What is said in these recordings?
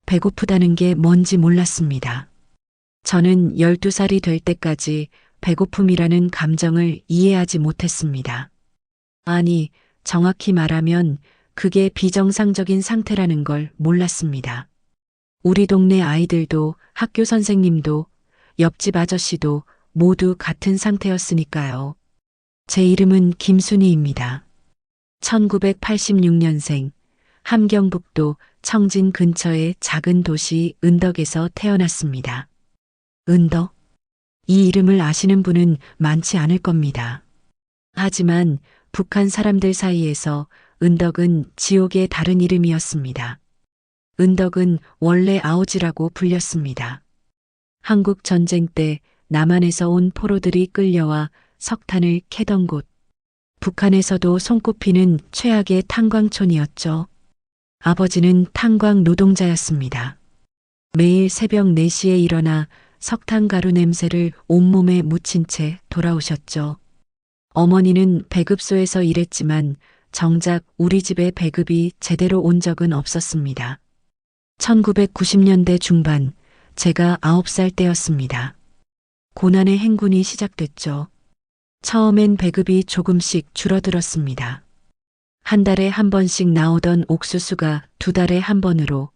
배고프다는 게 뭔지 몰랐습니다. 저는 12살이 될 때까지 배고픔이라는 감정을 이해하지 못했습니다. 아니, 정확히 말하면 그게 비정상적인 상태라는 걸 몰랐습니다. 우리 동네 아이들도 학교 선생님도 옆집 아저씨도 모두 같은 상태였으니까요. 제 이름은 김순희입니다. 1986년생, 함경북도 청진 근처의 작은 도시 은덕에서 태어났습니다. 은덕? 이 이름을 아시는 분은 많지 않을 겁니다. 하지만 북한 사람들 사이에서 은덕은 지옥의 다른 이름이었습니다. 은덕은 원래 아오지라고 불렸습니다. 한국 전쟁 때 남한에서 온 포로들이 끌려와 석탄을 캐던 곳. 북한에서도 손꼽히는 최악의 탄광촌이었죠. 아버지는 탄광 노동자였습니다. 매일 새벽 4시에 일어나 석탄 가루 냄새를 온몸에 묻힌 채 돌아오셨죠. 어머니는 배급소에서 일했지만 정작 우리 집에 배급이 제대로 온 적은 없었습니다. 1990년대 중반, 제가 9살 때였습니다. 고난의 행군이 시작됐죠. 처음엔 배급이 조금씩 줄어들었습니다. 한 달에 한 번씩 나오던 옥수수가 2달에 한 번으로,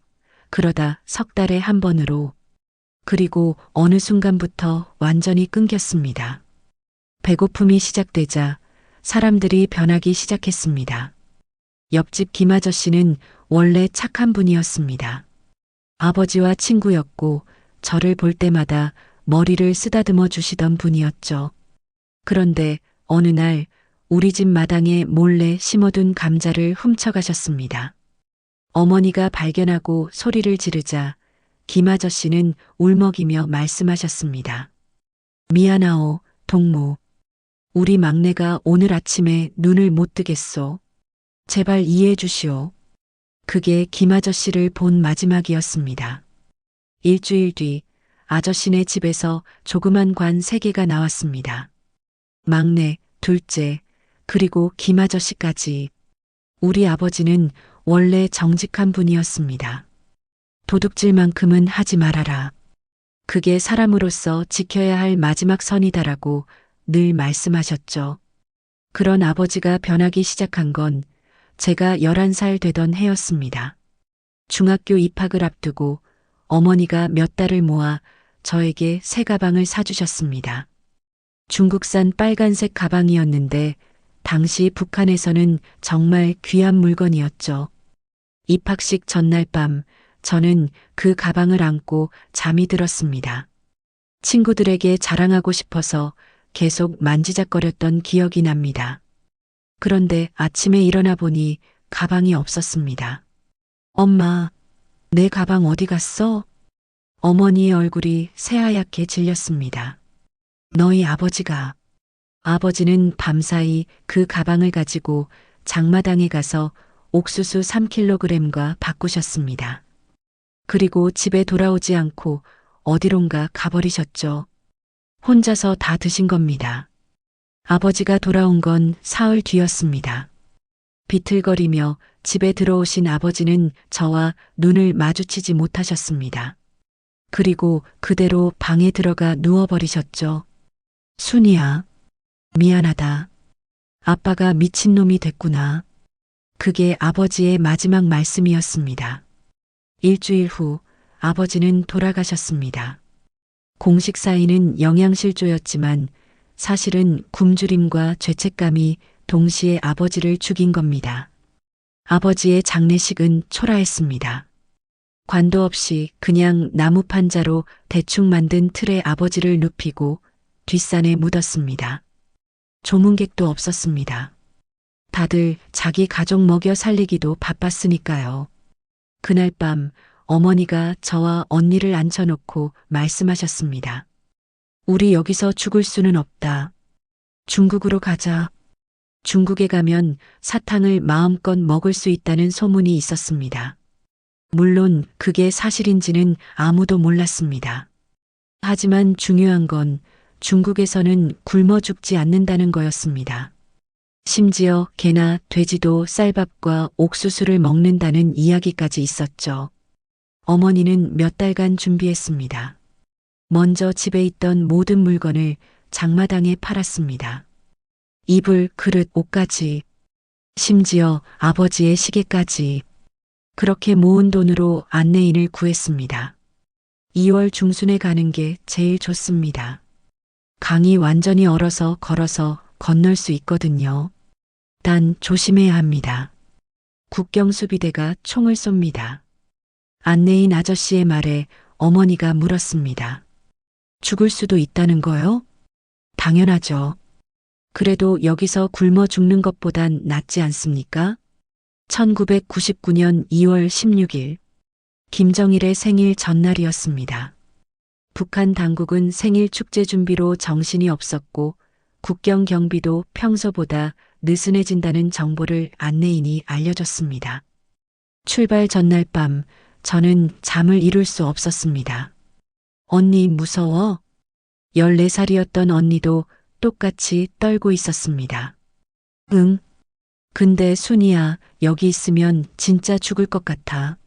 그러다 석 달에 한 번으로, 그리고 어느 순간부터 완전히 끊겼습니다. 배고픔이 시작되자 사람들이 변하기 시작했습니다. 옆집 김 아저씨는 원래 착한 분이었습니다. 아버지와 친구였고 저를 볼 때마다 머리를 쓰다듬어 주시던 분이었죠. 그런데 어느 날 우리 집 마당에 몰래 심어둔 감자를 훔쳐가셨습니다. 어머니가 발견하고 소리를 지르자 김 아저씨는 울먹이며 말씀하셨습니다. 미안하오, 동무. 우리 막내가 오늘 아침에 눈을 못 뜨겠소. 제발 이해해 주시오. 그게 김 아저씨를 본 마지막이었습니다. 일주일 뒤 아저씨네 집에서 조그만 관 3개가 나왔습니다. 막내, 둘째, 그리고 김 아저씨까지. 우리 아버지는 원래 정직한 분이었습니다. 도둑질만큼은 하지 말아라. 그게 사람으로서 지켜야 할 마지막 선이다라고 늘 말씀하셨죠. 그런 아버지가 변하기 시작한 건 제가 11살 되던 해였습니다. 중학교 입학을 앞두고 어머니가 몇 달을 모아 저에게 새 가방을 사주셨습니다. 중국산 빨간색 가방이었는데 당시 북한에서는 정말 귀한 물건이었죠. 입학식 전날 밤 저는 그 가방을 안고 잠이 들었습니다. 친구들에게 자랑하고 싶어서 계속 만지작거렸던 기억이 납니다. 그런데 아침에 일어나 보니 가방이 없었습니다. 엄마, 내 가방 어디 갔어? 어머니의 얼굴이 새하얗게 질렸습니다. 너희 아버지가. 아버지는 밤사이 그 가방을 가지고 장마당에 가서 옥수수 3kg과 바꾸셨습니다. 그리고 집에 돌아오지 않고 어디론가 가버리셨죠. 혼자서 다 드신 겁니다. 아버지가 돌아온 건 사흘 뒤였습니다. 비틀거리며 집에 들어오신 아버지는 저와 눈을 마주치지 못하셨습니다. 그리고 그대로 방에 들어가 누워버리셨죠. 순이야, 미안하다. 아빠가 미친놈이 됐구나. 그게 아버지의 마지막 말씀이었습니다. 일주일 후 아버지는 돌아가셨습니다. 공식 사인은 영양실조였지만 사실은 굶주림과 죄책감이 동시에 아버지를 죽인 겁니다. 아버지의 장례식은 초라했습니다. 관도 없이 그냥 나무 판자로 대충 만든 틀에 아버지를 눕히고 뒷산에 묻었습니다. 조문객도 없었습니다. 다들 자기 가족 먹여 살리기도 바빴으니까요. 그날 밤 어머니가 저와 언니를 앉혀놓고 말씀하셨습니다. 우리 여기서 죽을 수는 없다. 중국으로 가자. 중국에 가면 사탕을 마음껏 먹을 수 있다는 소문이 있었습니다. 물론 그게 사실인지는 아무도 몰랐습니다. 하지만 중요한 건 중국에서는 굶어 죽지 않는다는 거였습니다. 심지어 개나 돼지도 쌀밥과 옥수수를 먹는다는 이야기까지 있었죠. 어머니는 몇 달간 준비했습니다. 먼저 집에 있던 모든 물건을 장마당에 팔았습니다. 이불, 그릇, 옷까지, 심지어 아버지의 시계까지. 그렇게 모은 돈으로 안내인을 구했습니다. 2월 중순에 가는 게 제일 좋습니다. 강이 완전히 얼어서 걸어서 건널 수 있거든요. 단 조심해야 합니다. 국경수비대가 총을 쏩니다. 안내인 아저씨의 말에 어머니가 물었습니다. 죽을 수도 있다는 거요? 당연하죠. 그래도 여기서 굶어 죽는 것보단 낫지 않습니까? 1999년 2월 16일, 김정일의 생일 전날이었습니다. 북한 당국은 생일 축제 준비로 정신이 없었고 국경 경비도 평소보다 느슨해진다는 정보를 안내인이 알려줬습니다. 출발 전날 밤 저는 잠을 이룰 수 없었습니다. 언니 무서워? 14살이었던 언니도 똑같이 떨고 있었습니다. 응. 근데 순이야, 여기 있으면 진짜 죽을 것 같아.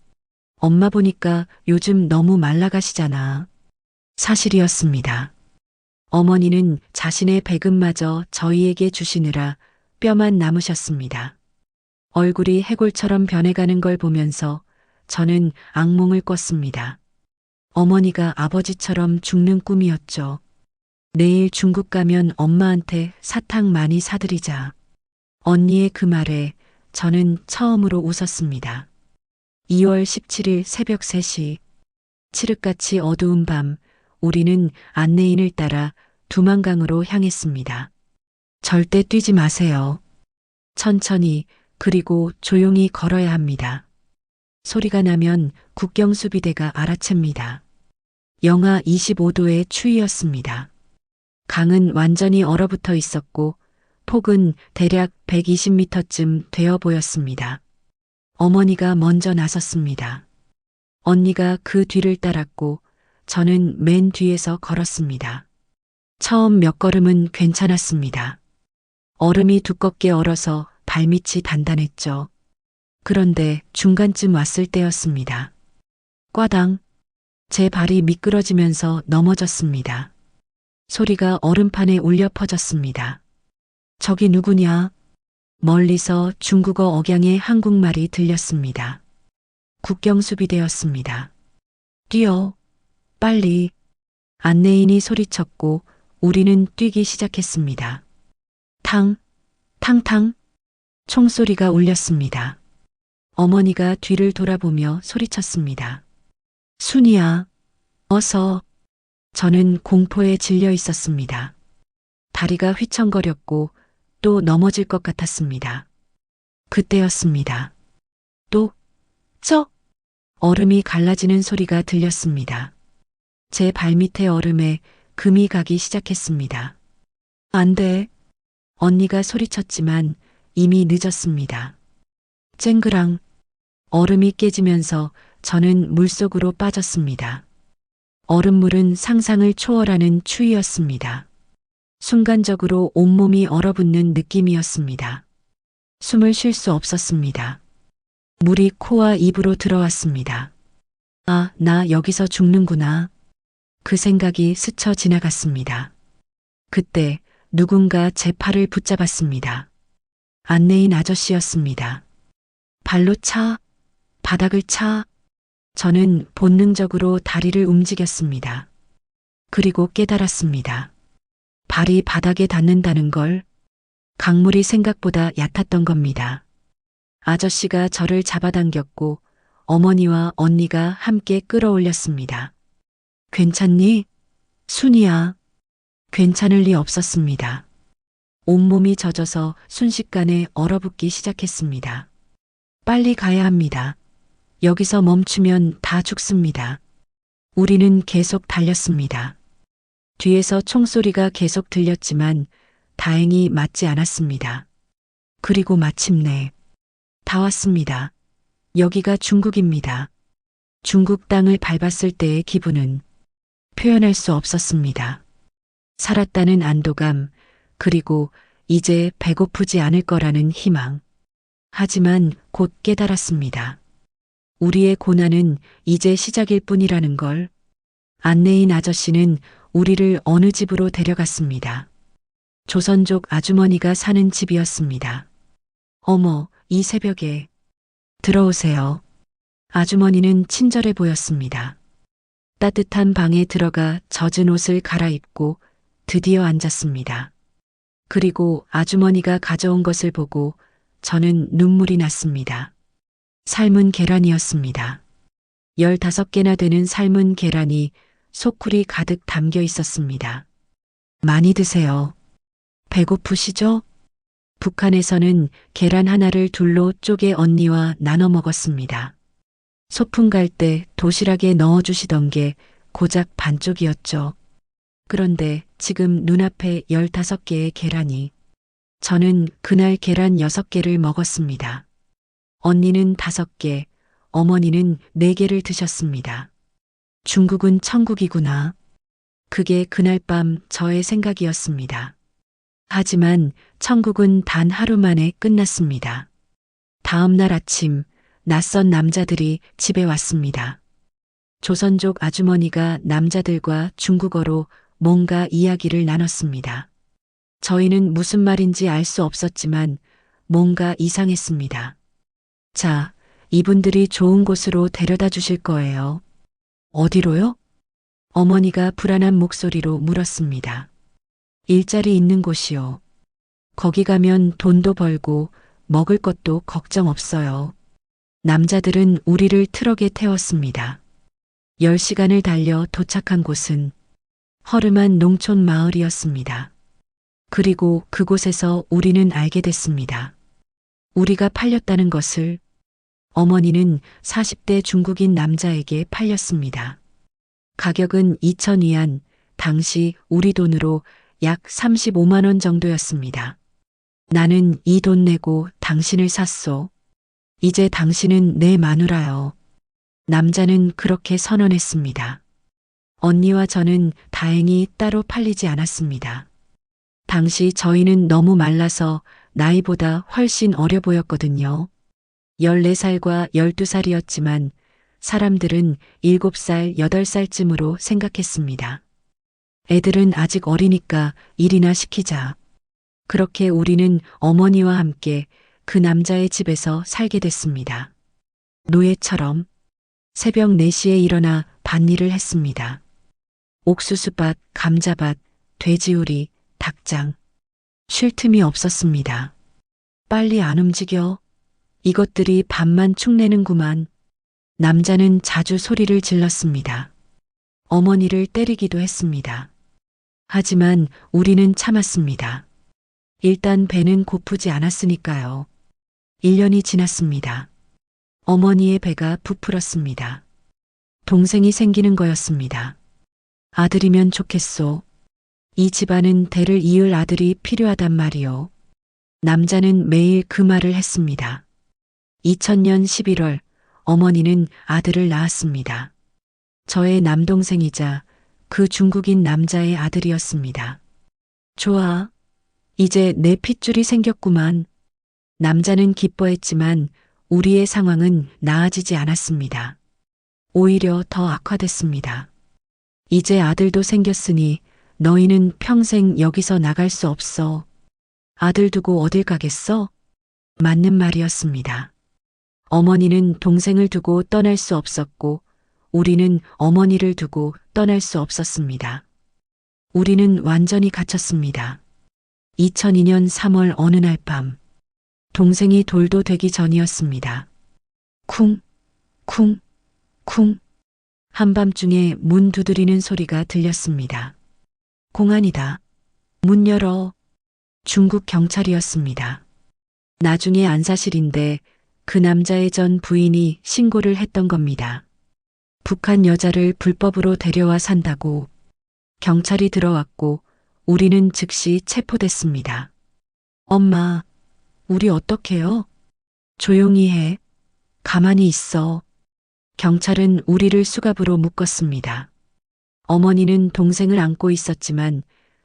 엄마 보니까 요즘 너무 말라가시잖아. 사실이었습니다. 어머니는 자신의 배급마저 저희에게 주시느라 뼈만 남으셨습니다. 얼굴이 해골처럼 변해가는 걸 보면서 저는 악몽을 꿨습니다. 어머니가 아버지처럼 죽는 꿈이었죠. 내일 중국 가면 엄마한테 사탕 많이 사드리자. 언니의 그 말에 저는 처음으로 웃었습니다. 2월 17일 새벽 3시, 칠흑같이 어두운 밤, 우리는 안내인을 따라 두만강으로 향했습니다. 절대 뛰지 마세요. 천천히, 그리고 조용히 걸어야 합니다. 소리가 나면 국경수비대가 알아챕니다. 영하 25도의 추위였습니다. 강은 완전히 얼어붙어 있었고 폭은 대략 120m쯤 되어 보였습니다. 어머니가 먼저 나섰습니다. 언니가 그 뒤를 따랐고 저는 맨 뒤에서 걸었습니다. 처음 몇 걸음은 괜찮았습니다. 얼음이 두껍게 얼어서 발밑이 단단했죠. 그런데 중간쯤 왔을 때였습니다. 꽈당, 제 발이 미끄러지면서 넘어졌습니다. 소리가 얼음판에 울려 퍼졌습니다. 저기 누구냐? 멀리서 중국어 억양의 한국말이 들렸습니다. 국경수비대였습니다. 뛰어, 빨리. 안내인이 소리쳤고 우리는 뛰기 시작했습니다. 탕, 탕탕. 총소리가 울렸습니다. 어머니가 뒤를 돌아보며 소리쳤습니다. 순이야, 어서. 저는 공포에 질려 있었습니다. 다리가 휘청거렸고 또 넘어질 것 같았습니다. 그때였습니다. 또, 얼음이 갈라지는 소리가 들렸습니다. 제 발밑의 얼음에 금이 가기 시작했습니다. 안 돼. 언니가 소리쳤지만 이미 늦었습니다. 쨍그랑 얼음이 깨지면서 저는 물속으로 빠졌습니다. 얼음물은 상상을 초월하는 추위였습니다. 순간적으로 온몸이 얼어붙는 느낌이었습니다. 숨을 쉴 수 없었습니다. 물이 코와 입으로 들어왔습니다. 아, 나 여기서 죽는구나. 그 생각이 스쳐 지나갔습니다. 그때 누군가 제 팔을 붙잡았습니다. 안내인 아저씨였습니다. 발로 차, 바닥을 차. 저는 본능적으로 다리를 움직였습니다. 그리고 깨달았습니다. 발이 바닥에 닿는다는 걸. 강물이 생각보다 얕았던 겁니다. 아저씨가 저를 잡아당겼고 어머니와 언니가 함께 끌어올렸습니다. 괜찮니? 순이야. 괜찮을 리 없었습니다. 온몸이 젖어서 순식간에 얼어붙기 시작했습니다. 빨리 가야 합니다. 여기서 멈추면 다 죽습니다. 우리는 계속 달렸습니다. 뒤에서 총소리가 계속 들렸지만 다행히 맞지 않았습니다. 그리고 마침내 다 왔습니다. 여기가 중국입니다. 중국 땅을 밟았을 때의 기분은 표현할 수 없었습니다. 살았다는 안도감, 그리고 이제 배고프지 않을 거라는 희망. 하지만 곧 깨달았습니다. 우리의 고난은 이제 시작일 뿐이라는 걸. 안내인 아저씨는 우리를 어느 집으로 데려갔습니다. 조선족 아주머니가 사는 집이었습니다. 어머, 이 새벽에. 들어오세요. 아주머니는 친절해 보였습니다. 따뜻한 방에 들어가 젖은 옷을 갈아입고 드디어 앉았습니다. 그리고 아주머니가 가져온 것을 보고 저는 눈물이 났습니다. 삶은 계란이었습니다. 15개나 되는 삶은 계란이 소쿠리 가득 담겨 있었습니다. 많이 드세요. 배고프시죠? 북한에서는 계란 하나를 둘로 쪼개 언니와 나눠 먹었습니다. 소풍 갈 때 도시락에 넣어주시던 게 고작 반쪽이었죠. 그런데 지금 눈앞에 15개의 계란이. 저는 그날 계란 6개를 먹었습니다. 언니는 5개, 어머니는 4개를 드셨습니다. 중국은 천국이구나. 그게 그날 밤 저의 생각이었습니다. 하지만 천국은 단 하루 만에 끝났습니다. 다음 날 아침, 낯선 남자들이 집에 왔습니다. 조선족 아주머니가 남자들과 중국어로 뭔가 이야기를 나눴습니다. 저희는 무슨 말인지 알 수 없었지만 뭔가 이상했습니다. 자, 이분들이 좋은 곳으로 데려다 주실 거예요. 어디로요? 어머니가 불안한 목소리로 물었습니다. 일자리 있는 곳이요. 거기 가면 돈도 벌고 먹을 것도 걱정 없어요. 남자들은 우리를 트럭에 태웠습니다. 10시간을 달려 도착한 곳은 허름한 농촌 마을이었습니다. 그리고 그곳에서 우리는 알게 됐습니다. 우리가 팔렸다는 것을. 어머니는 40대 중국인 남자에게 팔렸습니다. 가격은 2,000위안, 당시 우리 돈으로 약 35만 원 정도였습니다. 나는 이 돈 내고 당신을 샀소. 이제 당신은 내 마누라요. 남자는 그렇게 선언했습니다. 언니와 저는 다행히 따로 팔리지 않았습니다. 당시 저희는 너무 말라서 나이보다 훨씬 어려 보였거든요. 14살과 12살이었지만 사람들은 7살, 8살쯤으로 생각했습니다. 애들은 아직 어리니까 일이나 시키자. 그렇게 우리는 어머니와 함께 그 남자의 집에서 살게 됐습니다. 노예처럼 새벽 4시에 일어나 밭일을 했습니다. 옥수수밭, 감자밭, 돼지우리, 닭장. 쉴 틈이 없었습니다. 빨리 안 움직여. 이것들이 밥만 축내는구만. 남자는 자주 소리를 질렀습니다. 어머니를 때리기도 했습니다. 하지만 우리는 참았습니다. 일단 배는 고프지 않았으니까요. 1년이 지났습니다. 어머니의 배가 부풀었습니다. 동생이 생기는 거였습니다. 아들이면 좋겠소. 이 집안은 대를 이을 아들이 필요하단 말이요. 남자는 매일 그 말을 했습니다. 2000년 11월 어머니는 아들을 낳았습니다. 저의 남동생이자 그 중국인 남자의 아들이었습니다. 좋아. 이제 내 핏줄이 생겼구만. 남자는 기뻐했지만 우리의 상황은 나아지지 않았습니다. 오히려 더 악화됐습니다. 이제 아들도 생겼으니 너희는 평생 여기서 나갈 수 없어. 아들 두고 어딜 가겠어? 맞는 말이었습니다. 어머니는 동생을 두고 떠날 수 없었고 우리는 어머니를 두고 떠날 수 없었습니다. 우리는 완전히 갇혔습니다. 2002년 3월 어느 날 밤, 동생이 돌도 되기 전이었습니다. 쿵, 쿵, 쿵. 한밤중에 문 두드리는 소리가 들렸습니다. 공안이다. 문 열어. 중국 경찰이었습니다. 나중에 안사실인데 그 남자의 전 부인이 신고를 했던 겁니다. 북한 여자를 불법으로 데려와 산다고. 경찰이 들어왔고 우리는 즉시 체포됐습니다. 엄마, 우리 어떡해요? 조용히 해. 가만히 있어. 경찰은 우리를 수갑으로 묶었습니다. 어머니는 동생을 안고 있었지만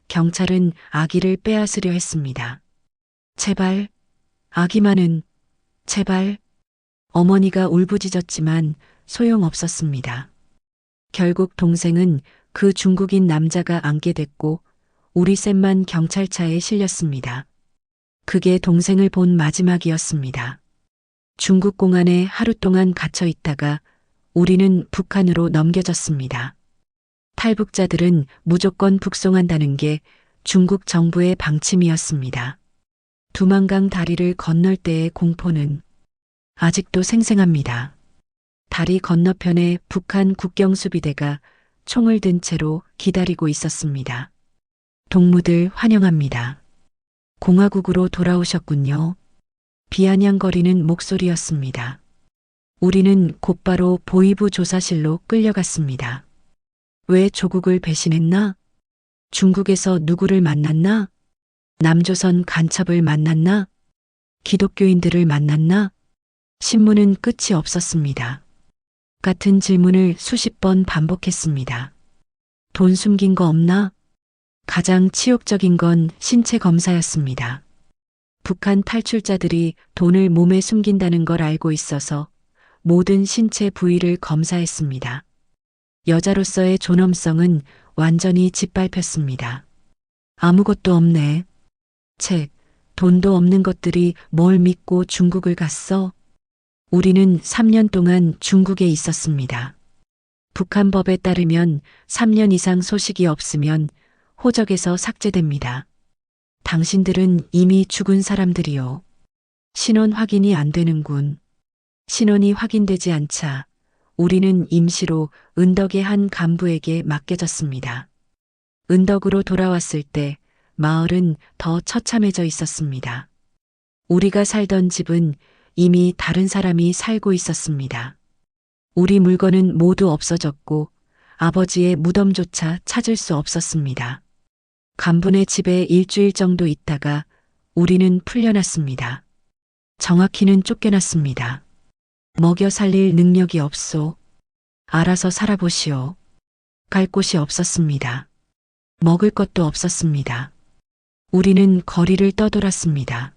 경찰은 아기를 빼앗으려 했습니다. 제발, 아기만은, 제발. 어머니가 울부짖었지만 소용없었습니다. 결국 동생은 그 중국인 남자가 안게 됐고 우리 셋만 경찰차에 실렸습니다. 그게 동생을 본 마지막이었습니다. 중국 공안에 하루 동안 갇혀 있다가 우리는 북한으로 넘겨졌습니다. 탈북자들은 무조건 북송한다는 게 중국 정부의 방침이었습니다. 두만강 다리를 건널 때의 공포는 아직도 생생합니다. 다리 건너편에 북한 국경수비대가 총을 든 채로 기다리고 있었습니다. 동무들 환영합니다. 공화국으로 돌아오셨군요. 비아냥거리는 목소리였습니다. 우리는 곧바로 보위부 조사실로 끌려갔습니다. 왜 조국을 배신했나? 중국에서 누구를 만났나? 남조선 간첩을 만났나? 기독교인들을 만났나? 신문은 끝이 없었습니다. 같은 질문을 수십 번 반복했습니다. 돈 숨긴 거 없나? 가장 치욕적인 건 신체 검사였습니다. 북한 탈출자들이 돈을 몸에 숨긴다는 걸 알고 있어서 모든 신체 부위를 검사했습니다. 여자로서의 존엄성은 완전히 짓밟혔습니다. 아무것도 없네. 책, 돈도 없는 것들이 뭘 믿고 중국을 갔어? 우리는 3년 동안 중국에 있었습니다. 북한 법에 따르면 3년 이상 소식이 없으면 호적에서 삭제됩니다. 당신들은 이미 죽은 사람들이요. 신원 확인이 안 되는군. 신원이 확인되지 않자 우리는 임시로 은덕의 한 간부에게 맡겨졌습니다. 은덕으로 돌아왔을 때 마을은 더 처참해져 있었습니다. 우리가 살던 집은 이미 다른 사람이 살고 있었습니다. 우리 물건은 모두 없어졌고 아버지의 무덤조차 찾을 수 없었습니다. 간부네 집에 일주일 정도 있다가 우리는 풀려났습니다. 정확히는 쫓겨났습니다. 먹여 살릴 능력이 없소. 알아서 살아보시오. 갈 곳이 없었습니다. 먹을 것도 없었습니다. 우리는 거리를 떠돌았습니다.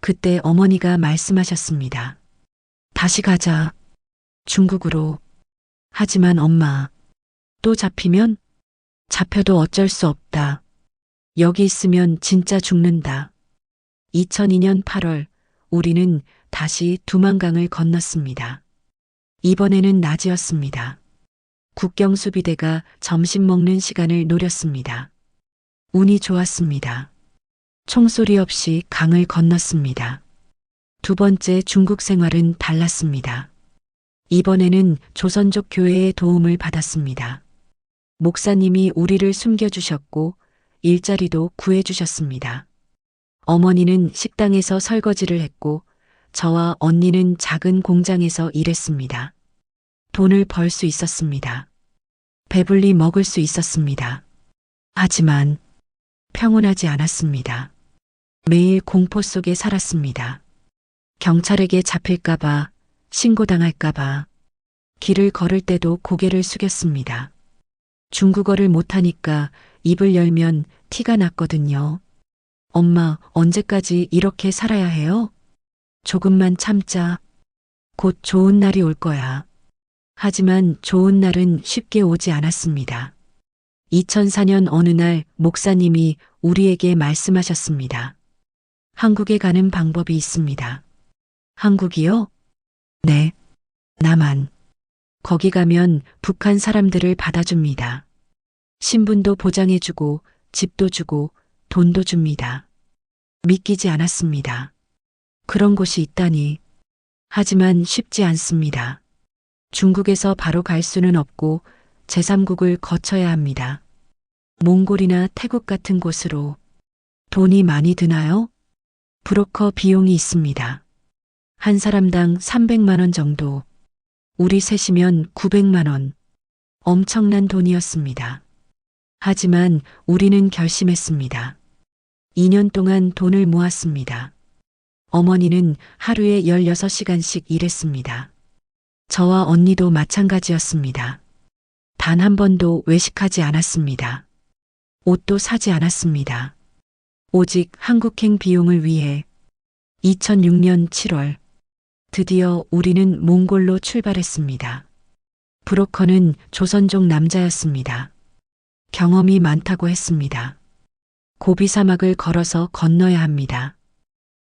그때 어머니가 말씀하셨습니다. 다시 가자. 중국으로. 하지만 엄마, 또 잡히면? 잡혀도 어쩔 수 없다. 여기 있으면 진짜 죽는다. 2002년 8월 우리는 다시 두만강을 건넜습니다. 이번에는 낮이었습니다. 국경수비대가 점심 먹는 시간을 노렸습니다. 운이 좋았습니다. 총소리 없이 강을 건넜습니다. 두 번째 중국 생활은 달랐습니다. 이번에는 조선족 교회의 도움을 받았습니다. 목사님이 우리를 숨겨주셨고 일자리도 구해주셨습니다. 어머니는 식당에서 설거지를 했고 저와 언니는 작은 공장에서 일했습니다. 돈을 벌 수 있었습니다. 배불리 먹을 수 있었습니다. 하지만 평온하지 않았습니다. 매일 공포 속에 살았습니다. 경찰에게 잡힐까봐, 신고당할까봐, 길을 걸을 때도 고개를 숙였습니다. 중국어를 못하니까 입을 열면 티가 났거든요. 엄마, 언제까지 이렇게 살아야 해요? 조금만 참자. 곧 좋은 날이 올 거야. 하지만 좋은 날은 쉽게 오지 않았습니다. 2004년 어느 날 목사님이 우리에게 말씀하셨습니다. 한국에 가는 방법이 있습니다. 한국이요? 네. 남한. 거기 가면 북한 사람들을 받아줍니다. 신분도 보장해주고 집도 주고 돈도 줍니다. 믿기지 않았습니다. 그런 곳이 있다니. 하지만 쉽지 않습니다. 중국에서 바로 갈 수는 없고 제3국을 거쳐야 합니다. 몽골이나 태국 같은 곳으로. 돈이 많이 드나요? 브로커 비용이 있습니다. 한 사람당 300만 원 정도. 우리 셋이면 900만 원. 엄청난 돈이었습니다. 하지만 우리는 결심했습니다. 2년 동안 돈을 모았습니다. 어머니는 하루에 16시간씩 일했습니다. 저와 언니도 마찬가지였습니다. 단 한 번도 외식하지 않았습니다. 옷도 사지 않았습니다. 오직 한국행 비용을 위해. 2006년 7월 드디어 우리는 몽골로 출발했습니다. 브로커는 조선족 남자였습니다. 경험이 많다고 했습니다. 고비 사막을 걸어서 건너야 합니다.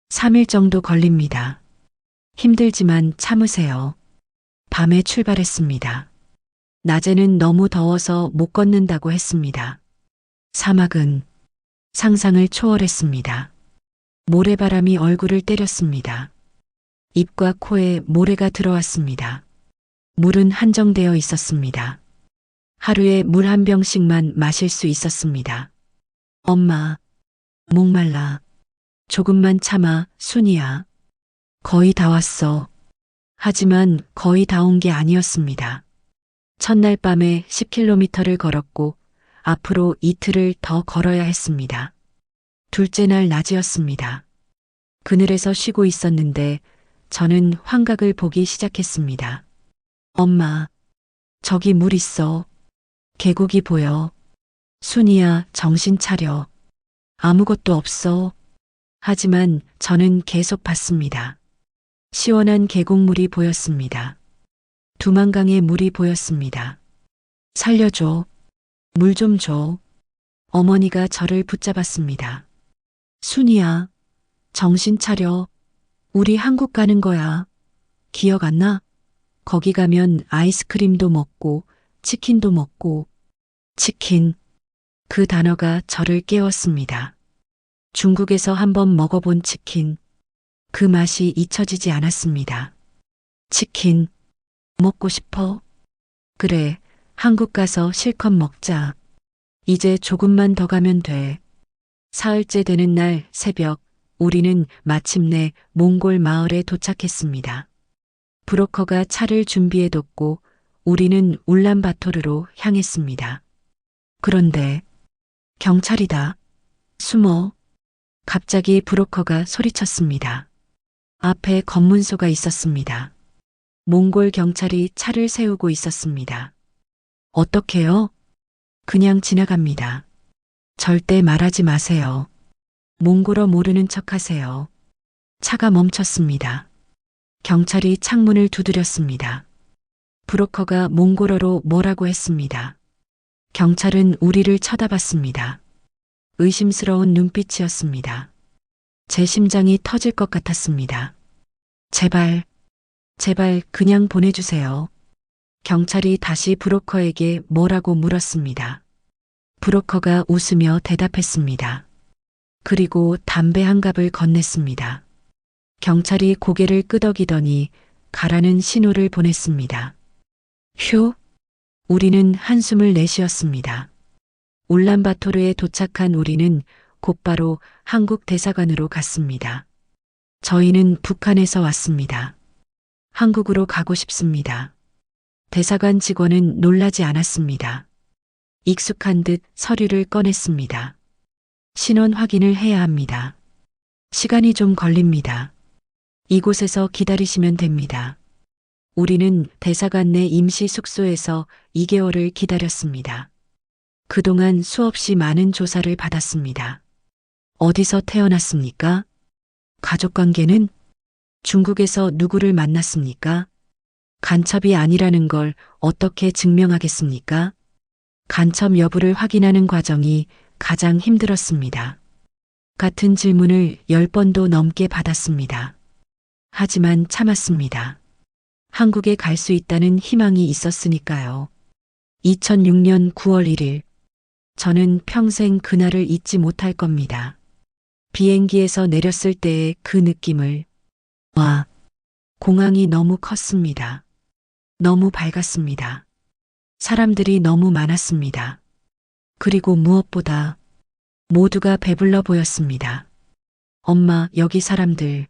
3일 정도 걸립니다. 힘들지만 참으세요. 밤에 출발했습니다. 낮에는 너무 더워서 못 걷는다고 했습니다. 사막은 상상을 초월했습니다. 모래바람이 얼굴을 때렸습니다. 입과 코에 모래가 들어왔습니다. 물은 한정되어 있었습니다. 하루에 물 한 병씩만 마실 수 있었습니다. 엄마, 목말라. 조금만 참아, 순이야. 거의 다 왔어. 하지만 거의 다 온 게 아니었습니다. 첫날 밤에 10km를 걸었고 앞으로 이틀을 더 걸어야 했습니다. 둘째 날 낮이었습니다. 그늘에서 쉬고 있었는데 저는 환각을 보기 시작했습니다. 엄마, 저기 물 있어. 계곡이 보여. 순이야, 정신 차려. 아무것도 없어. 하지만 저는 계속 봤습니다. 시원한 계곡물이 보였습니다. 두만강의 물이 보였습니다. 살려줘. 물 좀 줘. 어머니가 저를 붙잡았습니다. 순이야, 정신 차려. 우리 한국 가는 거야. 기억 안 나? 거기 가면 아이스크림도 먹고 치킨도 먹고. 치킨. 그 단어가 저를 깨웠습니다. 중국에서 한번 먹어본 치킨. 그 맛이 잊혀지지 않았습니다. 치킨. 먹고 싶어? 그래, 한국 가서 실컷 먹자. 이제 조금만 더 가면 돼. 사흘째 되는 날 새벽, 우리는 마침내 몽골 마을에 도착했습니다. 브로커가 차를 준비해뒀고 우리는 울란바토르로 향했습니다. 그런데 경찰이다. 숨어. 갑자기 브로커가 소리쳤습니다. 앞에 검문소가 있었습니다. 몽골 경찰이 차를 세우고 있었습니다. 어떻게요? 그냥 지나갑니다. 절대 말하지 마세요. 몽골어 모르는 척 하세요. 차가 멈췄습니다. 경찰이 창문을 두드렸습니다. 브로커가 몽골어로 뭐라고 했습니다. 경찰은 우리를 쳐다봤습니다. 의심스러운 눈빛이었습니다. 제 심장이 터질 것 같았습니다. 제발, 제발 그냥 보내주세요. 경찰이 다시 브로커에게 뭐라고 물었습니다. 브로커가 웃으며 대답했습니다. 그리고 담배 한 갑을 건넸습니다. 경찰이 고개를 끄덕이더니 가라는 신호를 보냈습니다. 휴! 우리는 한숨을 내쉬었습니다. 울란바토르에 도착한 우리는 곧바로 한국 대사관으로 갔습니다. 저희는 북한에서 왔습니다. 한국으로 가고 싶습니다. 대사관 직원은 놀라지 않았습니다. 익숙한 듯 서류를 꺼냈습니다. 신원 확인을 해야 합니다. 시간이 좀 걸립니다. 이곳에서 기다리시면 됩니다. 우리는 대사관 내 임시 숙소에서 2개월을 기다렸습니다. 그동안 수없이 많은 조사를 받았습니다. 어디서 태어났습니까? 가족관계는? 중국에서 누구를 만났습니까? 간첩이 아니라는 걸 어떻게 증명하겠습니까? 간첩 여부를 확인하는 과정이 가장 힘들었습니다. 같은 질문을 10번도 넘게 받았습니다. 하지만 참았습니다. 한국에 갈 수 있다는 희망이 있었으니까요. 2006년 9월 1일. 저는 평생 그날을 잊지 못할 겁니다. 비행기에서 내렸을 때의 그 느낌을. 와, 공항이 너무 컸습니다. 너무 밝았습니다. 사람들이 너무 많았습니다. 그리고 무엇보다 모두가 배불러 보였습니다. 엄마, 여기 사람들.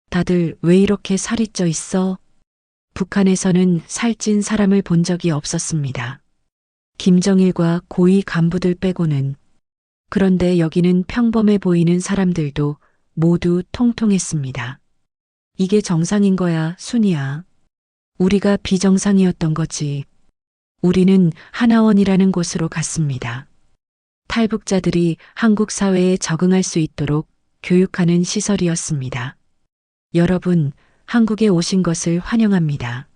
다들 왜 이렇게 살이 쪄 있어? 북한에서는 살찐 사람을 본 적이 없었습니다. 김정일과 고위 간부들 빼고는. 그런데 여기는 평범해 보이는 사람들도 모두 통통했습니다. 이게 정상인 거야, 순이야. 우리가 비정상이었던 거지. 우리는 하나원이라는 곳으로 갔습니다. 탈북자들이 한국 사회에 적응할 수 있도록 교육하는 시설이었습니다. 여러분, 한국에 오신 것을 환영합니다.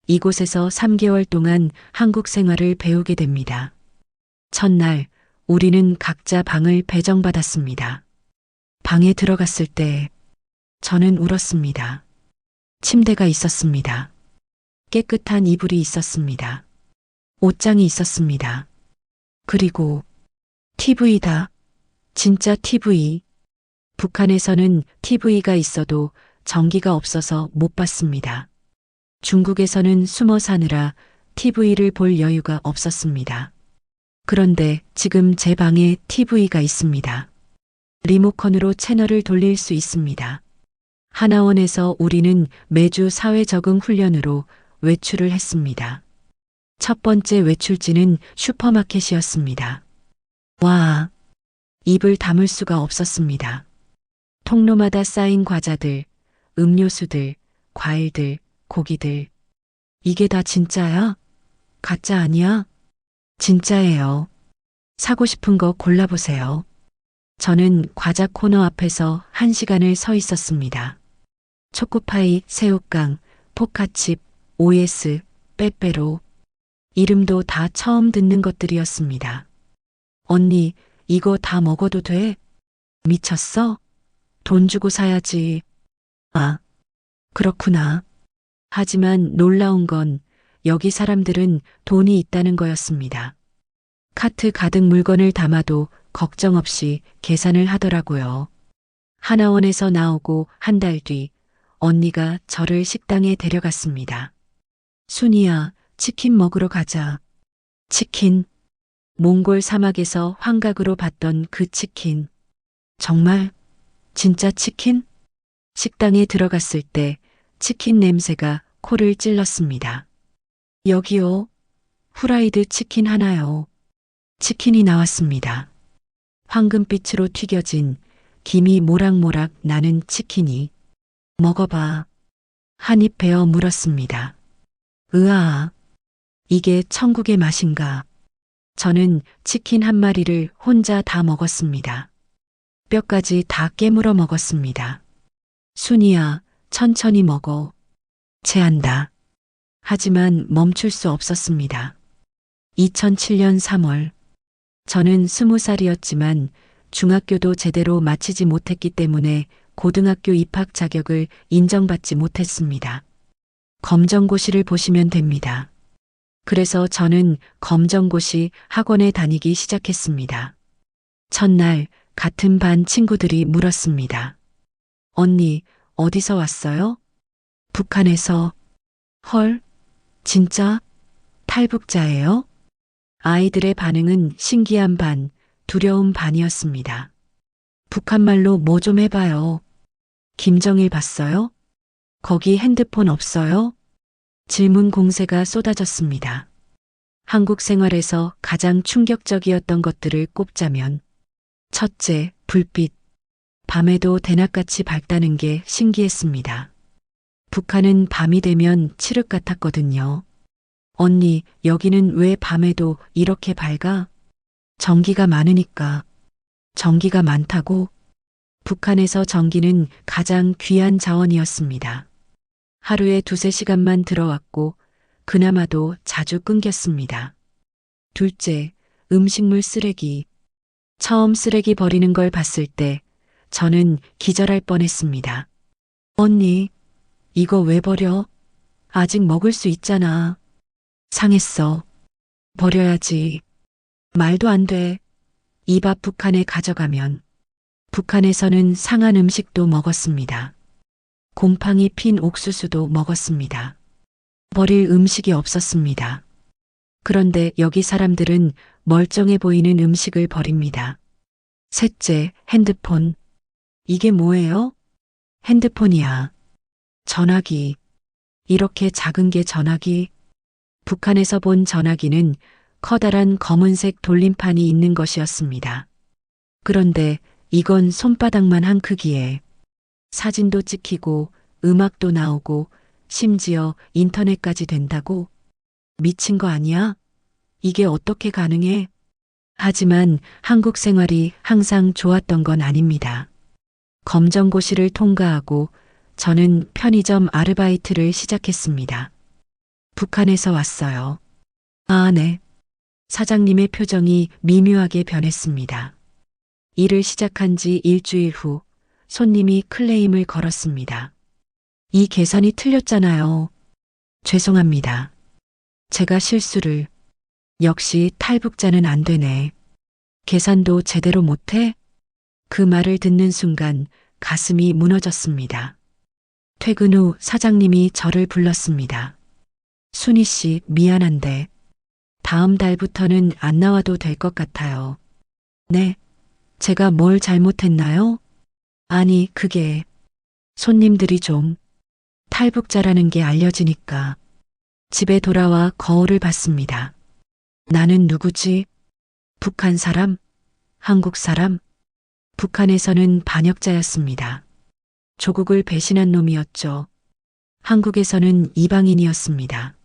이곳에서 3개월 동안 한국 생활을 배우게 됩니다. 첫날, 우리는 각자 방을 배정받았습니다. 방에 들어갔을 때 저는 울었습니다. 침대가 있었습니다. 깨끗한 이불이 있었습니다. 옷장이 있었습니다. 그리고 TV다. 진짜 TV. 북한에서는 TV가 있어도 전기가 없어서 못 봤습니다. 중국에서는 숨어 사느라 TV를 볼 여유가 없었습니다. 그런데 지금 제 방에 TV가 있습니다. 리모컨으로 채널을 돌릴 수 있습니다. 하나원에서 우리는 매주 사회 적응 훈련으로 외출을 했습니다. 첫 번째 외출지는 슈퍼마켓이었습니다. 와, 입을 다물 수가 없었습니다. 통로마다 쌓인 과자들, 음료수들, 과일들, 고기들. 이게 다 진짜야? 가짜 아니야? 진짜예요. 사고 싶은 거 골라보세요. 저는 과자 코너 앞에서 1시간을 서 있었습니다. 초코파이, 새우깡, 포카칩, OS, 빼빼로. 이름도 다 처음 듣는 것들이었습니다. 언니, 이거 다 먹어도 돼? 미쳤어? 돈 주고 사야지. 아, 그렇구나. 하지만 놀라운 건 여기 사람들은 돈이 있다는 거였습니다. 카트 가득 물건을 담아도 걱정 없이 계산을 하더라고요. 하나원에서 나오고 한 달 뒤 언니가 저를 식당에 데려갔습니다. 순이야, 치킨 먹으러 가자. 치킨. 몽골 사막에서 환각으로 봤던 그 치킨. 정말? 진짜 치킨? 식당에 들어갔을 때 치킨 냄새가 코를 찔렀습니다. 여기요. 후라이드 치킨 하나요. 치킨이 나왔습니다. 황금빛으로 튀겨진 김이 모락모락 나는 치킨이. 먹어봐. 한 입 베어 물었습니다. 으아. 이게 천국의 맛인가. 저는 치킨 한 마리를 혼자 다 먹었습니다. 뼈까지 다 깨물어 먹었습니다. 순이야, 천천히 먹어. 체한다. 하지만 멈출 수 없었습니다. 2007년 3월. 저는 20살이었지만 중학교도 제대로 마치지 못했기 때문에 고등학교 입학 자격을 인정받지 못했습니다. 검정고시를 보시면 됩니다. 그래서 저는 검정고시 학원에 다니기 시작했습니다. 첫날 같은 반 친구들이 물었습니다. 언니, 어디서 왔어요? 북한에서. 헐, 진짜? 탈북자예요? 아이들의 반응은 신기한 반, 두려운 반이었습니다. 북한말로 뭐 좀 해봐요. 김정일 봤어요? 거기 핸드폰 없어요? 질문 공세가 쏟아졌습니다. 한국 생활에서 가장 충격적이었던 것들을 꼽자면 첫째, 불빛. 밤에도 대낮같이 밝다는 게 신기했습니다. 북한은 밤이 되면 칠흑 같았거든요. 언니, 여기는 왜 밤에도 이렇게 밝아? 전기가 많으니까. 전기가 많다고? 북한에서 전기는 가장 귀한 자원이었습니다. 하루에 2~3시간만 들어왔고 그나마도 자주 끊겼습니다. 둘째, 음식물 쓰레기. 처음 쓰레기 버리는 걸 봤을 때 저는 기절할 뻔했습니다. 언니, 이거 왜 버려? 아직 먹을 수 있잖아. 상했어. 버려야지. 말도 안 돼. 이 밥 북한에 가져가면. 북한에서는 상한 음식도 먹었습니다. 곰팡이 핀 옥수수도 먹었습니다. 버릴 음식이 없었습니다. 그런데 여기 사람들은 멀쩡해 보이는 음식을 버립니다. 셋째, 핸드폰. 이게 뭐예요? 핸드폰이야. 전화기. 이렇게 작은 게 전화기? 북한에서 본 전화기는 커다란 검은색 돌림판이 있는 것이었습니다. 그런데 이건 손바닥만 한 크기에 사진도 찍히고 음악도 나오고 심지어 인터넷까지 된다고? 미친 거 아니야? 이게 어떻게 가능해? 하지만 한국 생활이 항상 좋았던 건 아닙니다. 검정고시를 통과하고 저는 편의점 아르바이트를 시작했습니다. 북한에서 왔어요. 아, 네. 사장님의 표정이 미묘하게 변했습니다. 일을 시작한 지 일주일 후 손님이 클레임을 걸었습니다. 이 계산이 틀렸잖아요. 죄송합니다. 제가 실수를. 역시 탈북자는 안 되네. 계산도 제대로 못해? 그 말을 듣는 순간 가슴이 무너졌습니다. 퇴근 후 사장님이 저를 불렀습니다. 순희 씨, 미안한데 다음 달부터는 안 나와도 될 것 같아요. 네. 제가 뭘 잘못했나요? 아니, 그게 손님들이 좀 탈북자라는 게 알려지니까 집에 돌아와 거울을 봤습니다. 나는 누구지? 북한 사람? 한국 사람? 북한에서는 반역자였습니다. 조국을 배신한 놈이었죠. 한국에서는 이방인이었습니다.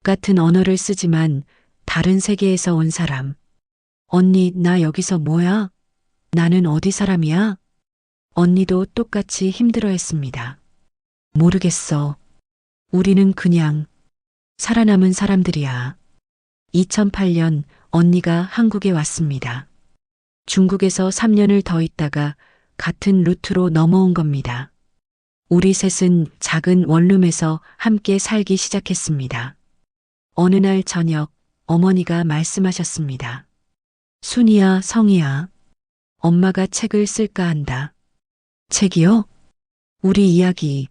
같은 언어를 쓰지만 다른 세계에서 온 사람. 언니, 나 여기서 뭐야? 나는 어디 사람이야? 언니도 똑같이 힘들어했습니다. 모르겠어. 우리는 그냥 살아남은 사람들이야. 2008년 언니가 한국에 왔습니다. 중국에서 3년을 더 있다가 같은 루트로 넘어온 겁니다. 우리 셋은 작은 원룸에서 함께 살기 시작했습니다. 어느 날 저녁 어머니가 말씀하셨습니다. 순이야, 성이야. 엄마가 책을 쓸까 한다. 책이요? 우리 이야기.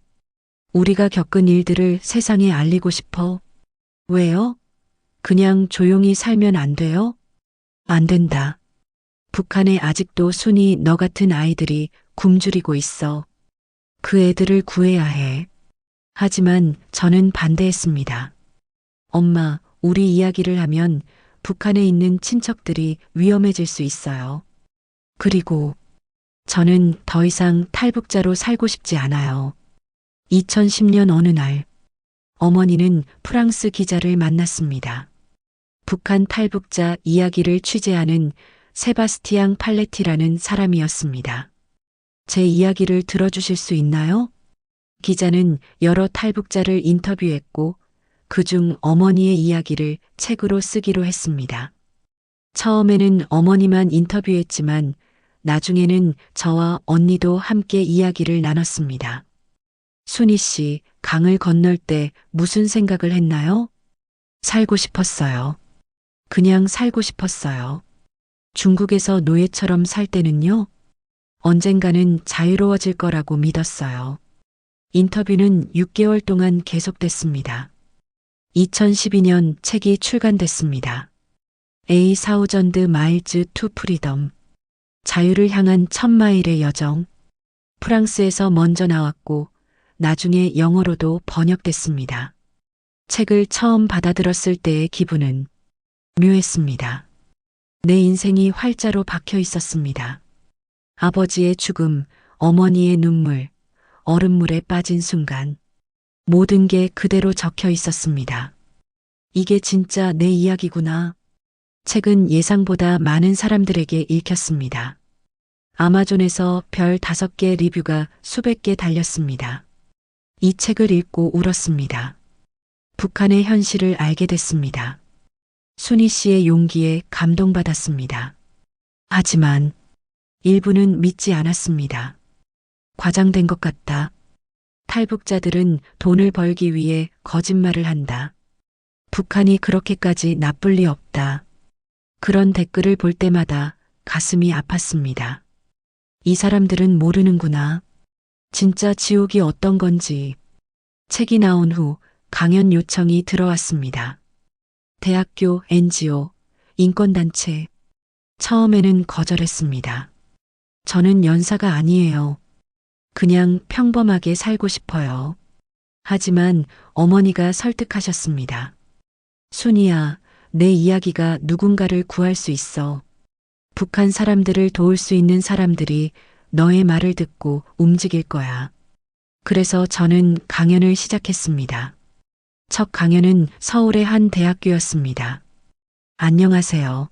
우리가 겪은 일들을 세상에 알리고 싶어. 왜요? 그냥 조용히 살면 안 돼요? 안 된다. 북한에 아직도 순이 너 같은 아이들이 굶주리고 있어. 그 애들을 구해야 해. 하지만 저는 반대했습니다. 엄마, 우리 이야기를 하면 북한에 있는 친척들이 위험해질 수 있어요. 그리고 저는 더 이상 탈북자로 살고 싶지 않아요. 2010년 어느 날 어머니는 프랑스 기자를 만났습니다. 북한 탈북자 이야기를 취재하는 세바스티앙 팔레티라는 사람이었습니다. 제 이야기를 들어주실 수 있나요? 기자는 여러 탈북자를 인터뷰했고 그중 어머니의 이야기를 책으로 쓰기로 했습니다. 처음에는 어머니만 인터뷰했지만 나중에는 저와 언니도 함께 이야기를 나눴습니다. 순희 씨, 강을 건널 때 무슨 생각을 했나요? 살고 싶었어요. 그냥 살고 싶었어요. 중국에서 노예처럼 살 때는요? 언젠가는 자유로워질 거라고 믿었어요. 인터뷰는 6개월 동안 계속됐습니다. 2012년 책이 출간됐습니다. A 사우전드 마일즈 투 프리덤. 자유를 향한 1000마일의 여정. 프랑스에서 먼저 나왔고 나중에 영어로도 번역됐습니다. 책을 처음 받아들었을 때의 기분은 묘했습니다. 내 인생이 활자로 박혀 있었습니다. 아버지의 죽음, 어머니의 눈물, 얼음물에 빠진 순간 모든 게 그대로 적혀 있었습니다. 이게 진짜 내 이야기구나. 책은 예상보다 많은 사람들에게 읽혔습니다. 아마존에서 별 5개 리뷰가 수백 개 달렸습니다. 이 책을 읽고 울었습니다. 북한의 현실을 알게 됐습니다. 순희 씨의 용기에 감동받았습니다. 하지만 일부는 믿지 않았습니다. 과장된 것 같다. 탈북자들은 돈을 벌기 위해 거짓말을 한다. 북한이 그렇게까지 나쁠 리 없다. 그런 댓글을 볼 때마다 가슴이 아팠습니다. 이 사람들은 모르는구나. 진짜 지옥이 어떤 건지. 책이 나온 후 강연 요청이 들어왔습니다. 대학교, NGO, 인권단체. 처음에는 거절했습니다. 저는 연사가 아니에요. 그냥 평범하게 살고 싶어요. 하지만 어머니가 설득하셨습니다. 순이야, 내 이야기가 누군가를 구할 수 있어. 북한 사람들을 도울 수 있는 사람들이 너의 말을 듣고 움직일 거야. 그래서 저는 강연을 시작했습니다. 첫 강연은 서울의 한 대학교였습니다. 안녕하세요.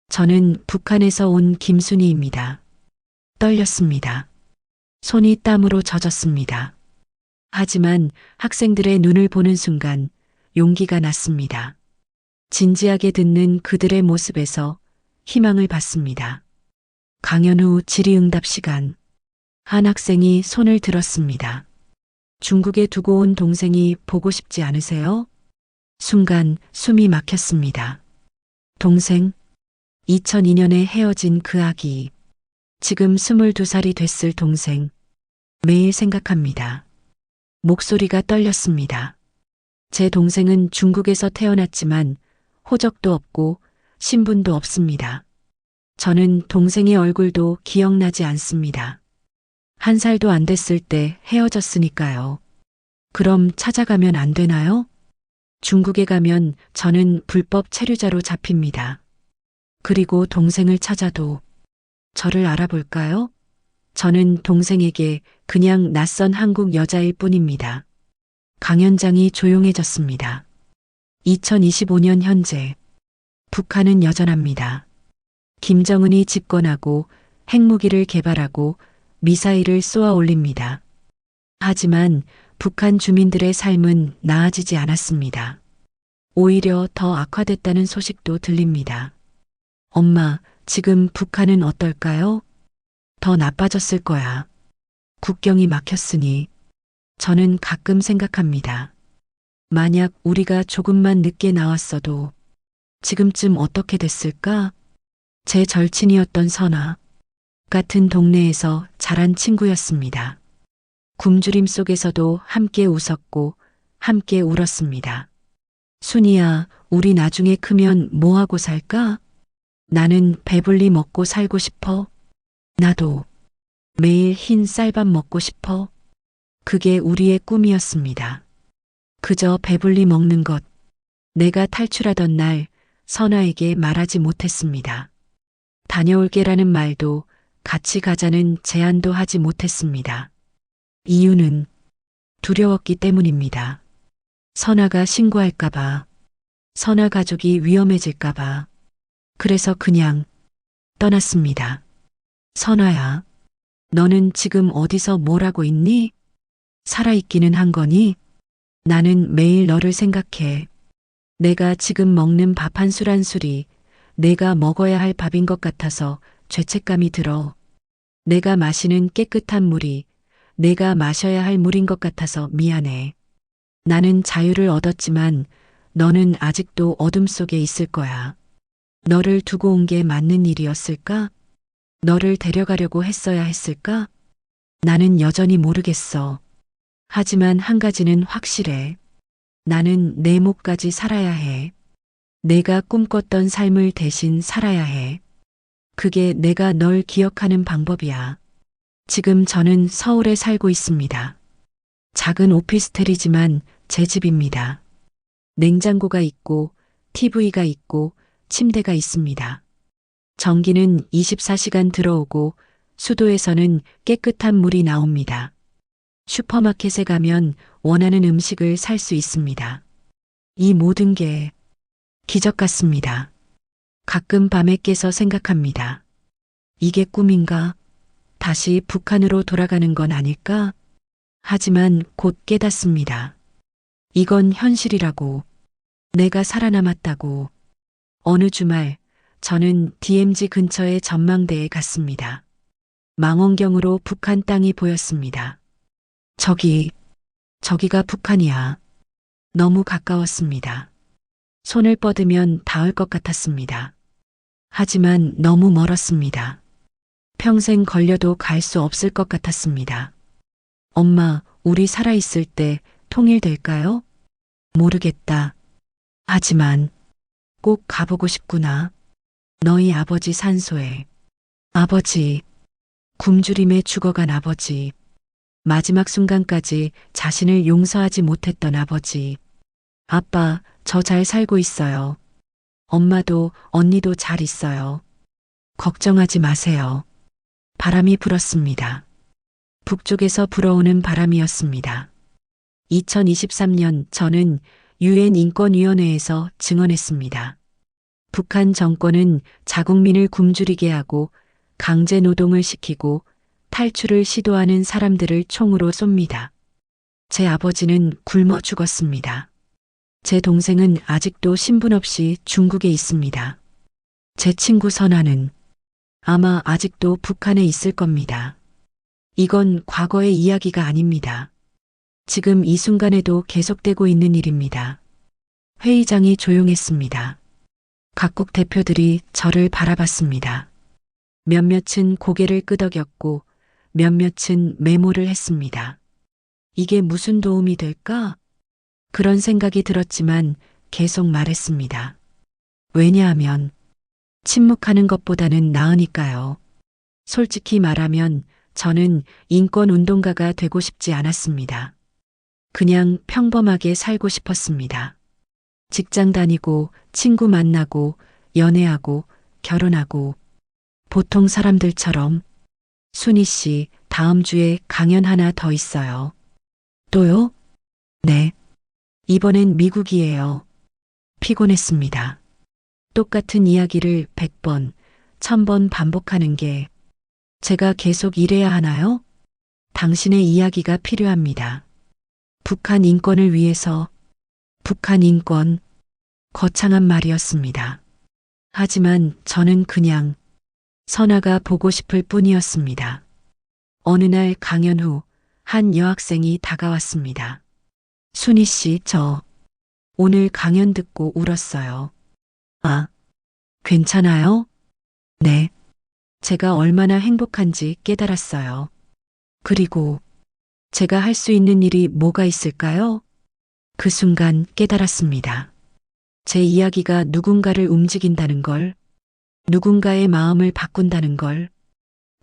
저는 북한에서 온 김순희입니다. 떨렸습니다. 손이 땀으로 젖었습니다. 하지만 학생들의 눈을 보는 순간 용기가 났습니다. 진지하게 듣는 그들의 모습에서 희망을 받습니다. 강연 후 질의응답 시간. 한 학생이 손을 들었습니다. 중국에 두고 온 동생이 보고 싶지 않으세요? 순간 숨이 막혔습니다. 동생, 2002년에 헤어진 그 아기, 지금 22살이 됐을 동생, 매일 생각합니다. 목소리가 떨렸습니다. 제 동생은 중국에서 태어났지만 호적도 없고 신분도 없습니다. 저는 동생의 얼굴도 기억나지 않습니다. 1살도 안 됐을 때 헤어졌으니까요. 그럼 찾아가면 안 되나요? 중국에 가면 저는 불법 체류자로 잡힙니다. 그리고 동생을 찾아도 저를 알아볼까요? 저는 동생에게 그냥 낯선 한국 여자일 뿐입니다. 강연장이 조용해졌습니다. 2025년 현재 북한은 여전합니다. 김정은이 집권하고 핵무기를 개발하고 미사일을 쏘아 올립니다. 하지만 북한 주민들의 삶은 나아지지 않았습니다. 오히려 더 악화됐다는 소식도 들립니다. 엄마, 지금 북한은 어떨까요? 더 나빠졌을 거야. 국경이 막혔으니. 저는 가끔 생각합니다. 만약 우리가 조금만 늦게 나왔어도 지금쯤 어떻게 됐을까? 제 절친이었던 선아. 같은 동네에서 자란 친구였습니다. 굶주림 속에서도 함께 웃었고 함께 울었습니다. 순이야, 우리 나중에 크면 뭐하고 살까? 나는 배불리 먹고 살고 싶어. 나도 매일 흰 쌀밥 먹고 싶어. 그게 우리의 꿈이었습니다. 그저 배불리 먹는 것. 내가 탈출하던 날 선아에게 말하지 못했습니다. 다녀올게라는 말도 같이 가자는 제안도 하지 못했습니다. 이유는 두려웠기 때문입니다. 선아가 신고할까봐, 선아 가족이 위험해질까봐. 그래서 그냥 떠났습니다. 선아야, 너는 지금 어디서 뭘 하고 있니? 살아있기는 한 거니? 나는 매일 너를 생각해. 내가 지금 먹는 밥 한 술 한 술이 내가 먹어야 할 밥인 것 같아서 죄책감이 들어. 내가 마시는 깨끗한 물이 내가 마셔야 할 물인 것 같아서 미안해. 나는 자유를 얻었지만 너는 아직도 어둠 속에 있을 거야. 너를 두고 온 게 맞는 일이었을까? 너를 데려가려고 했어야 했을까? 나는 여전히 모르겠어. 하지만 한 가지는 확실해. 나는 내 몫까지 살아야 해. 내가 꿈꿨던 삶을 대신 살아야 해. 그게 내가 널 기억하는 방법이야. 지금 저는 서울에 살고 있습니다. 작은 오피스텔이지만 제 집입니다. 냉장고가 있고 TV가 있고 침대가 있습니다. 전기는 24시간 들어오고 수도에서는 깨끗한 물이 나옵니다. 슈퍼마켓에 가면 원하는 음식을 살 수 있습니다. 이 모든 게 기적 같습니다. 가끔 밤에 깨서 생각합니다. 이게 꿈인가? 다시 북한으로 돌아가는 건 아닐까? 하지만 곧 깨닫습니다. 이건 현실이라고. 내가 살아남았다고. 어느 주말 저는 DMZ 근처의 전망대에 갔습니다. 망원경으로 북한 땅이 보였습니다. 저기가 북한이야. 너무 가까웠습니다. 손을 뻗으면 닿을 것 같았습니다. 하지만 너무 멀었습니다. 평생 걸려도 갈 수 없을 것 같았습니다. 엄마, 우리 살아있을 때 통일될까요? 모르겠다. 하지만 꼭 가보고 싶구나. 너희 아버지 산소에. 아버지, 굶주림에 죽어간 아버지. 마지막 순간까지 자신을 용서하지 못했던 아버지. 아빠, 저 잘 살고 있어요. 엄마도 언니도 잘 있어요. 걱정하지 마세요. 바람이 불었습니다. 북쪽에서 불어오는 바람이었습니다. 2023년 저는 유엔 인권위원회에서 증언했습니다. 북한 정권은 자국민을 굶주리게 하고 강제 노동을 시키고 탈출을 시도하는 사람들을 총으로 쏩니다. 제 아버지는 굶어 죽었습니다. 제 동생은 아직도 신분 없이 중국에 있습니다. 제 친구 선아는 아마 아직도 북한에 있을 겁니다. 이건 과거의 이야기가 아닙니다. 지금 이 순간에도 계속되고 있는 일입니다. 회의장이 조용했습니다. 각국 대표들이 저를 바라봤습니다. 몇몇은 고개를 끄덕였고 몇몇은 메모를 했습니다. 이게 무슨 도움이 될까? 그런 생각이 들었지만 계속 말했습니다. 왜냐하면 침묵하는 것보다는 나으니까요. 솔직히 말하면 저는 인권운동가가 되고 싶지 않았습니다. 그냥 평범하게 살고 싶었습니다. 직장 다니고 친구 만나고 연애하고 결혼하고 보통 사람들처럼. 순희 씨, 다음 주에 강연 하나 더 있어요. 또요? 네. 이번엔 미국이에요. 피곤했습니다. 똑같은 이야기를 100번, 1000번 반복하는 게 제가 계속 일해야 하나요? 당신의 이야기가 필요합니다. 북한 인권을 위해서. 북한 인권. 거창한 말이었습니다. 하지만 저는 그냥 선아가 보고 싶을 뿐이었습니다. 어느 날 강연 후 한 여학생이 다가왔습니다. 순희 씨, 저 오늘 강연 듣고 울었어요. 아, 괜찮아요? 네. 제가 얼마나 행복한지 깨달았어요. 그리고 제가 할 수 있는 일이 뭐가 있을까요? 그 순간 깨달았습니다. 제 이야기가 누군가를 움직인다는 걸, 누군가의 마음을 바꾼다는 걸,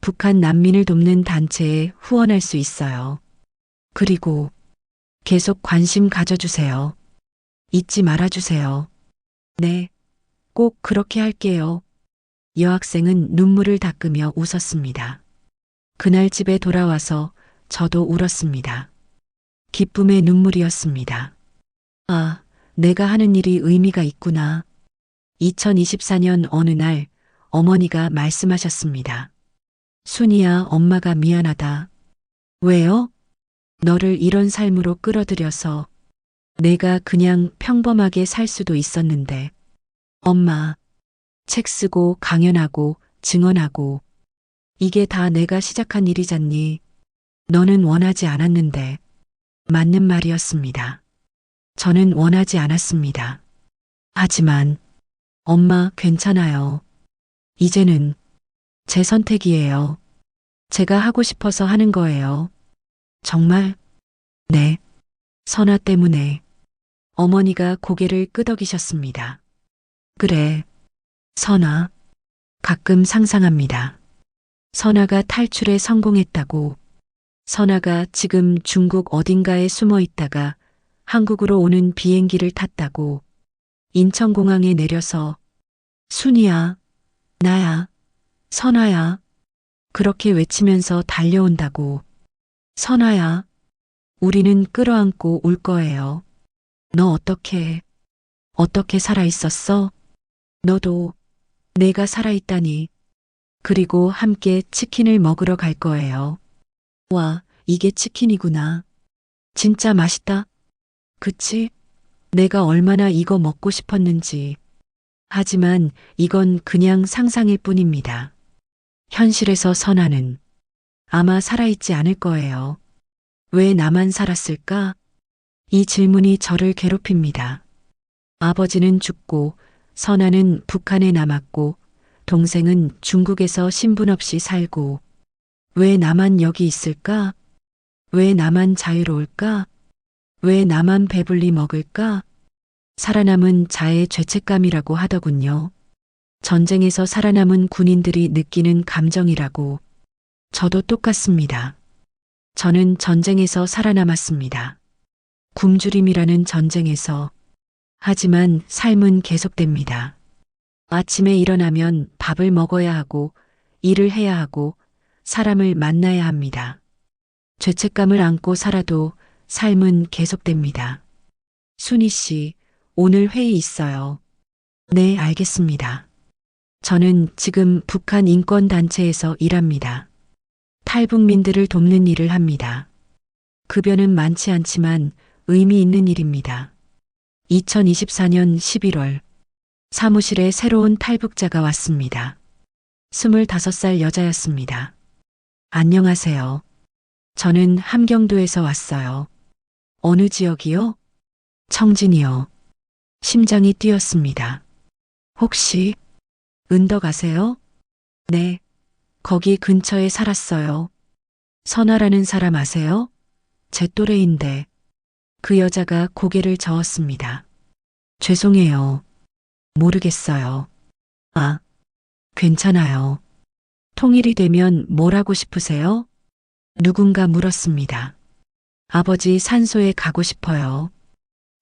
북한 난민을 돕는 단체에 후원할 수 있어요. 그리고 계속 관심 가져주세요. 잊지 말아주세요. 네, 꼭 그렇게 할게요. 여학생은 눈물을 닦으며 웃었습니다. 그날 집에 돌아와서 저도 울었습니다. 기쁨의 눈물이었습니다. 아, 내가 하는 일이 의미가 있구나. 2024년 어느 날 어머니가 말씀하셨습니다. 순이야, 엄마가 미안하다. 왜요? 너를 이런 삶으로 끌어들여서 내가 그냥 평범하게 살 수도 있었는데. 엄마, 책 쓰고 강연하고 증언하고 이게 다 내가 시작한 일이잖니. 너는 원하지 않았는데. 맞는 말이었습니다. 저는 원하지 않았습니다. 하지만 엄마, 괜찮아요. 이제는 제 선택이에요. 제가 하고 싶어서 하는 거예요. 정말? 네. 선아 때문에. 어머니가 고개를 끄덕이셨습니다. 그래. 선아. 가끔 상상합니다. 선아가 탈출에 성공했다고. 선아가 지금 중국 어딘가에 숨어 있다가 한국으로 오는 비행기를 탔다고. 인천공항에 내려서 순이야, 나야, 선아야. 그렇게 외치면서 달려온다고. 선아야, 우리는 끌어안고 울 거예요. 너 어떻게 살아있었어? 너도 내가 살아있다니. 그리고 함께 치킨을 먹으러 갈 거예요. 와, 이게 치킨이구나. 진짜 맛있다. 그치? 내가 얼마나 이거 먹고 싶었는지. 하지만 이건 그냥 상상일 뿐입니다. 현실에서 선아는 아마 살아있지 않을 거예요. 왜 나만 살았을까? 이 질문이 저를 괴롭힙니다. 아버지는 죽고 선아는 북한에 남았고 동생은 중국에서 신분 없이 살고 왜 나만 여기 있을까? 왜 나만 자유로울까? 왜 나만 배불리 먹을까? 살아남은 자의 죄책감이라고 하더군요. 전쟁에서 살아남은 군인들이 느끼는 감정이라고. 저도 똑같습니다. 저는 전쟁에서 살아남았습니다. 굶주림이라는 전쟁에서. 하지만 삶은 계속됩니다. 아침에 일어나면 밥을 먹어야 하고 일을 해야 하고 사람을 만나야 합니다. 죄책감을 안고 살아도 삶은 계속됩니다. 순희 씨, 오늘 회의 있어요. 네, 알겠습니다. 저는 지금 북한 인권단체에서 일합니다. 탈북민들을 돕는 일을 합니다. 급여는 많지 않지만 의미 있는 일입니다. 2024년 11월 사무실에 새로운 탈북자가 왔습니다. 25살 여자였습니다. 안녕하세요. 저는 함경도에서 왔어요. 어느 지역이요? 청진이요. 심장이 뛰었습니다. 혹시 은덕 아세요? 네. 거기 근처에 살았어요. 선아라는 사람 아세요? 제 또래인데. 그 여자가 고개를 저었습니다. 죄송해요. 모르겠어요. 아, 괜찮아요. 통일이 되면 뭘 하고 싶으세요? 누군가 물었습니다. 아버지 산소에 가고 싶어요.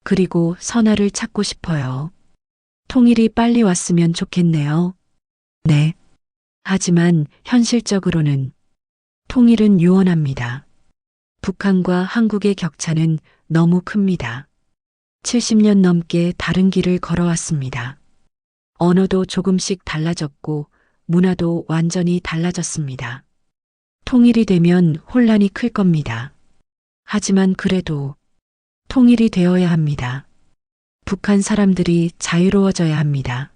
그리고 선아를 찾고 싶어요. 통일이 빨리 왔으면 좋겠네요. 네. 하지만 현실적으로는 통일은 유언합니다. 북한과 한국의 격차는 너무 큽니다. 70년 넘게 다른 길을 걸어왔습니다. 언어도 조금씩 달라졌고 문화도 완전히 달라졌습니다. 통일이 되면 혼란이 클 겁니다. 하지만 그래도 통일이 되어야 합니다. 북한 사람들이 자유로워져야 합니다.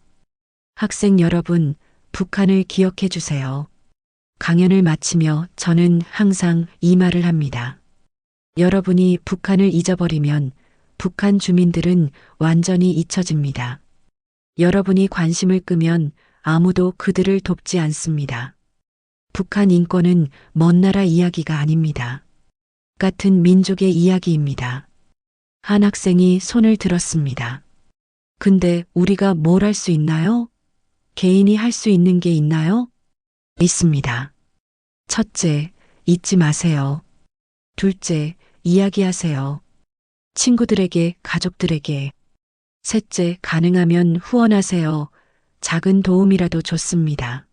학생 여러분, 북한을 기억해 주세요. 강연을 마치며 저는 항상 이 말을 합니다. 여러분이 북한을 잊어버리면 북한 주민들은 완전히 잊혀집니다. 여러분이 관심을 끄면 아무도 그들을 돕지 않습니다. 북한 인권은 먼 나라 이야기가 아닙니다. 같은 민족의 이야기입니다. 한 학생이 손을 들었습니다. 근데 우리가 뭘 할 수 있나요? 개인이 할 수 있는 게 있나요? 있습니다. 첫째, 잊지 마세요. 둘째, 이야기하세요. 친구들에게, 가족들에게. 셋째, 가능하면 후원하세요. 작은 도움이라도 좋습니다.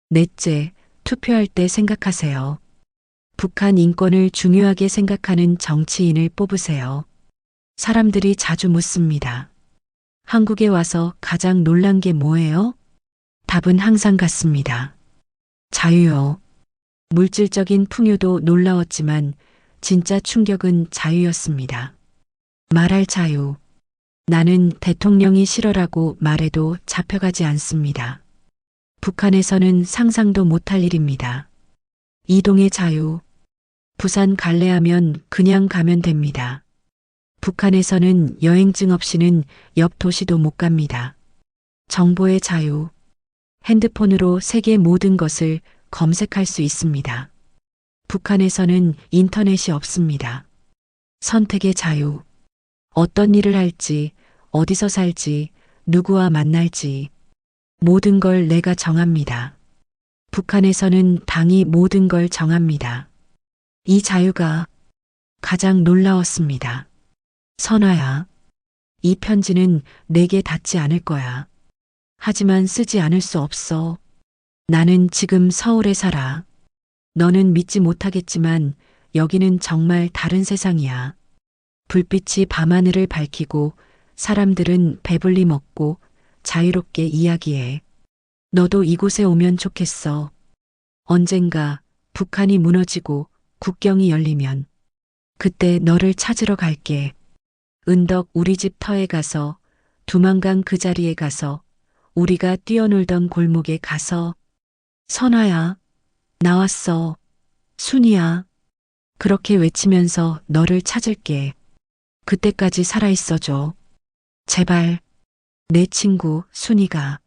넷째, 투표할 때 생각하세요. 북한 인권을 중요하게 생각하는 정치인을 뽑으세요. 사람들이 자주 묻습니다. 한국에 와서 가장 놀란 게 뭐예요? 답은 항상 같습니다. 자유요. 물질적인 풍요도 놀라웠지만 진짜 충격은 자유였습니다. 말할 자유. 나는 대통령이 싫어라고 말해도 잡혀가지 않습니다. 북한에서는 상상도 못할 일입니다. 이동의 자유. 부산 갈래 하면 그냥 가면 됩니다. 북한에서는 여행증 없이는 옆 도시도 못 갑니다. 정보의 자유. 핸드폰으로 세계 모든 것을 검색할 수 있습니다. 북한에서는 인터넷이 없습니다. 선택의 자유. 어떤 일을 할지, 어디서 살지, 누구와 만날지, 모든 걸 내가 정합니다. 북한에서는 당이 모든 걸 정합니다. 이 자유가 가장 놀라웠습니다. 선아야, 이 편지는 내게 닿지 않을 거야. 하지만 쓰지 않을 수 없어. 나는 지금 서울에 살아. 너는 믿지 못하겠지만 여기는 정말 다른 세상이야. 불빛이 밤하늘을 밝히고 사람들은 배불리 먹고 자유롭게 이야기해. 너도 이곳에 오면 좋겠어. 언젠가 북한이 무너지고 국경이 열리면 그때 너를 찾으러 갈게. 은덕 우리 집 터에 가서 두만강 그 자리에 가서 우리가 뛰어놀던 골목에 가서 선아야, 나왔어. 순이야. 그렇게 외치면서 너를 찾을게. 그때까지 살아있어줘. 제발, 내 친구 순이가.